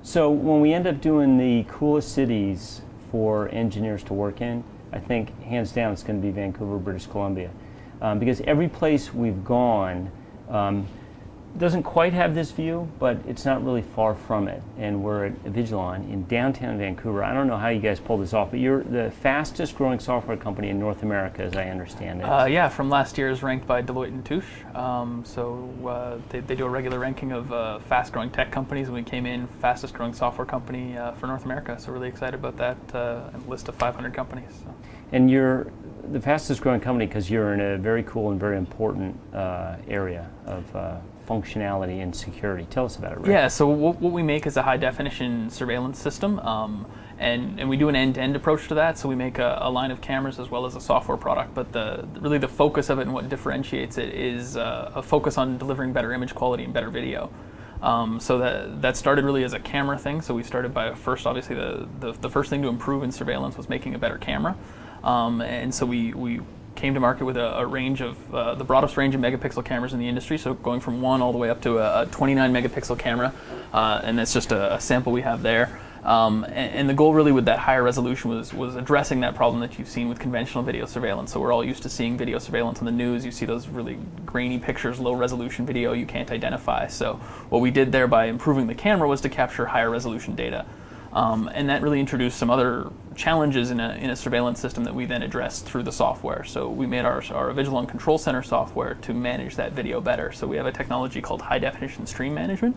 So when we end up doing the coolest cities for engineers to work in, I think hands down it's going to be Vancouver, British Columbia. Because every place we've gone doesn't quite have this view, but it's not really far from it. And we're at Avigilon in downtown Vancouver. I don't know how you guys pulled this off, but you're the fastest growing software company in North America, as I understand it. Yeah, from last year is ranked by Deloitte and Touche. They do a regular ranking of fast growing tech companies, and we came in fastest growing software company for North America. So really excited about that list of 500 companies. So. And you're the fastest growing company because you're in a very cool and very important area of functionality and security. Tell us about it, Rick. Yeah, so what we make is a high definition surveillance system, and we do an end-to-end approach to that. So we make a line of cameras as well as a software product, but really the focus of it and what differentiates it is a focus on delivering better image quality and better video. So that started really as a camera thing. So we started by first, obviously the first thing to improve in surveillance was making a better camera. And so we came to market with a range of the broadest range of megapixel cameras in the industry, so going from 1 all the way up to a 29 megapixel camera, and that's just a sample we have there. And the goal really with that higher resolution was addressing that problem that you've seen with conventional video surveillance. So we're all used to seeing video surveillance on the news. You see those really grainy pictures, low resolution video you can't identify. So what we did there by improving the camera was to capture higher resolution data. And that really introduced some other challenges in a surveillance system that we then addressed through the software. So we made our Avigilon Control Center software to manage that video better. So we have a technology called high definition stream management.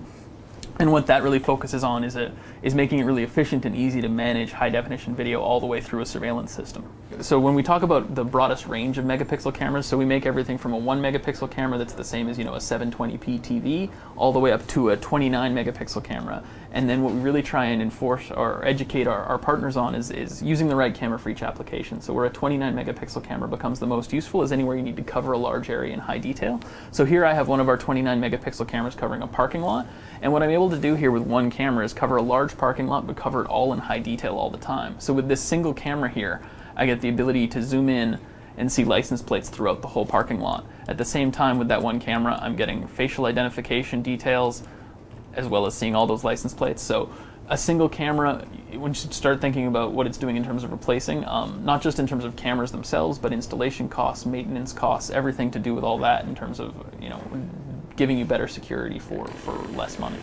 And what that really focuses on is making it really efficient and easy to manage high definition video all the way through a surveillance system. So when we talk about the broadest range of megapixel cameras, so we make everything from a 1 megapixel camera that's the same as a 720p TV, all the way up to a 29 megapixel camera. And then what we really try and enforce or educate our partners on is using the right camera for each application. So where a 29 megapixel camera becomes the most useful is anywhere you need to cover a large area in high detail. So here I have one of our 29 megapixel cameras covering a parking lot, and what I'm able to do here with one camera is cover a large parking lot but cover it all in high detail all the time. So with this single camera here, I get the ability to zoom in and see license plates throughout the whole parking lot. At the same time, with that one camera, I'm getting facial identification details as well as seeing all those license plates. So a single camera, when you start thinking about what it's doing in terms of replacing, not just in terms of cameras themselves, but installation costs, maintenance costs, everything to do with all that in terms of giving you better security for less money.